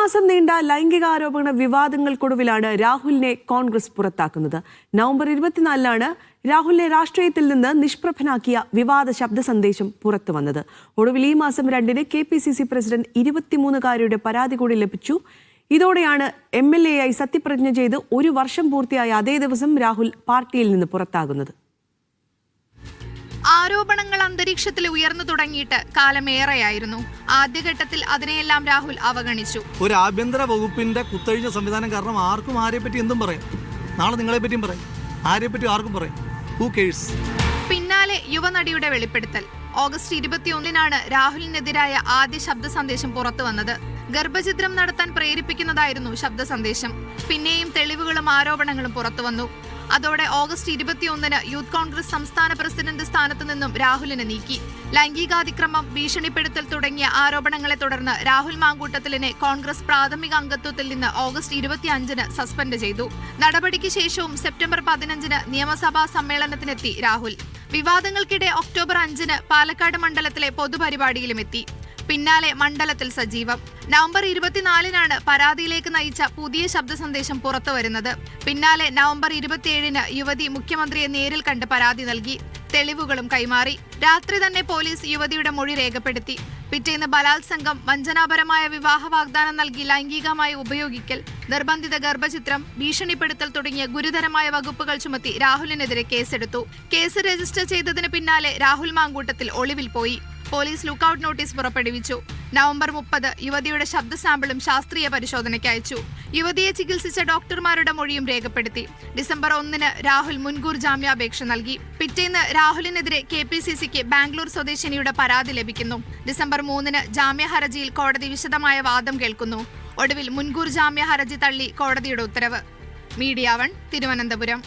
മാസം നീണ്ട ലൈംഗികാരോപണ വിവാദങ്ങൾക്കൊടുവിലാണ് രാഹുലിനെ കോൺഗ്രസ് പുറത്താക്കുന്നത്. നവംബർ 24-ലാണ് രാഹുലിനെ രാഷ്ട്രീയത്തിൽ നിന്ന് നിഷ്പ്രഭനാക്കിയ വിവാദ ശബ്ദ സന്ദേശം പുറത്തു വന്നത്. ഒടുവിൽ ഈ മാസം 2-ന് KPCC പ്രസിഡന്റ് 23-കാരിയുടെ പരാതി കൂടി ലഭിച്ചു. ഇതോടെയാണ് MLA ആയി സത്യപ്രതിജ്ഞ ചെയ്ത് 1 വർഷം പൂർത്തിയായ അതേ ദിവസം രാഹുൽ പാർട്ടിയിൽ നിന്ന് പുറത്താകുന്നത്. ആരോപണങ്ങൾ അന്തരീക്ഷത്തിൽ ഉയർന്നു തുടങ്ങിയിട്ട് കാലമേറെയായിരുന്നു. ആദ്യഘട്ടത്തിൽ അതിനെയെല്ലാം രാഹുൽ അവഗണിച്ചു. ഒരു ആഭ്യന്തര വകുപ്പിന്റെ കുത്തഴിഞ്ഞ സംവിധാനം കാരണം ആർക്കും ആരെപ്പറ്റി എന്തും പറയാം. നാളെ നിങ്ങളെ പറ്റിയും പറയും, ആരെപ്പറ്റി ആർക്കും പറയും. Who CARES? പിന്നാലെ യുവനടിയുടെ വെളിപ്പെടുത്തൽ. ഓഗസ്റ്റ് 21-നാണ് രാഹുലിനെതിരായ ആദ്യ ശബ്ദ സന്ദേശം പുറത്തു വന്നത്. ഗർഭചിത്രം നടത്താൻ പ്രേരിപ്പിക്കുന്നതായിരുന്നു ശബ്ദ സന്ദേശം. പിന്നെയും തെളിവുകളും ആരോപണങ്ങളും പുറത്തുവന്നു. അതോടെ ഓഗസ്റ്റ് 21-ന് യൂത്ത് കോൺഗ്രസ് സംസ്ഥാന പ്രസിഡന്റ് സ്ഥാനത്ത് നിന്നും രാഹുലിനെ നീക്കി. ലൈംഗികാതിക്രമം, ഭീഷണിപ്പെടുത്തൽ തുടങ്ങിയ ആരോപണങ്ങളെ തുടർന്ന് രാഹുൽ മാങ്കൂട്ടത്തിലിനെ കോൺഗ്രസ് പ്രാഥമിക അംഗത്വത്തിൽ നിന്ന് ഓഗസ്റ്റ് 25-ന് സസ്പെൻഡ് ചെയ്തു. നടപടിക്ക് ശേഷവും സെപ്റ്റംബർ 15-ന് നിയമസഭാ സമ്മേളനത്തിനെത്തി രാഹുൽ. വിവാദങ്ങൾക്കിടെ ഒക്ടോബർ 5-ന് പാലക്കാട് മണ്ഡലത്തിലെ പൊതുപരിപാടിയിലുമെത്തി. പിന്നാലെ മണ്ഡലത്തിൽ സജീവം. നവംബർ 24-നാണ് പരാതിയിലേക്ക് നയിച്ച പുതിയ ശബ്ദ സന്ദേശം പുറത്തുവരുന്നത്. പിന്നാലെ നവംബർ 27-ന് യുവതി മുഖ്യമന്ത്രിയെ നേരിൽ കണ്ട് പരാതി നൽകി. തെളിവുകളും കൈമാറി. രാത്രി തന്നെ പോലീസ് യുവതിയുടെ മൊഴി രേഖപ്പെടുത്തി. പിറ്റേന്ന് ബലാത്സംഗം, വഞ്ചനാപരമായ വിവാഹ വാഗ്ദാനം നൽകി ലൈംഗികമായി ഉപയോഗിക്കൽ, നിർബന്ധിത ഗർഭചിത്രം, ഭീഷണിപ്പെടുത്തൽ തുടങ്ങിയ ഗുരുതരമായ വകുപ്പുകൾ ചുമത്തി രാഹുലിനെതിരെ കേസെടുത്തു. കേസ് രജിസ്റ്റർ ചെയ്തതിന് പിന്നാലെ രാഹുൽ മാങ്കൂട്ടത്തിൽ ഒളിവിൽ പോയി. പോലീസ് ലുക്കൌട്ട് നോട്ടീസ് പുറപ്പെടുവിച്ചു. നവംബർ 30 യുവതിയുടെ ശബ്ദ സാമ്പിളും ശാസ്ത്രീയ പരിശോധനയ്ക്ക് അയച്ചു. യുവതിയെ ചികിത്സിച്ച ഡോക്ടർമാരുടെ മൊഴിയും രേഖപ്പെടുത്തി. ഡിസംബർ 1-ന് രാഹുൽ മുൻകൂർ ജാമ്യാപേക്ഷ നൽകി. പിറ്റേന്ന് രാഹുലിനെതിരെ KPCCക്ക് ബാംഗ്ലൂർ സ്വദേശിനിയുടെ പരാതി ലഭിക്കുന്നു. ഡിസംബർ 3-ന് ജാമ്യ ഹർജിയിൽ കോടതി വിശദമായ വാദം കേൾക്കുന്നു. ഒടുവിൽ മുൻകൂർ ജാമ്യ ഹർജി തള്ളി കോടതിയുടെ ഉത്തരവ്. മീഡിയ 1 തിരുവനന്തപുരം.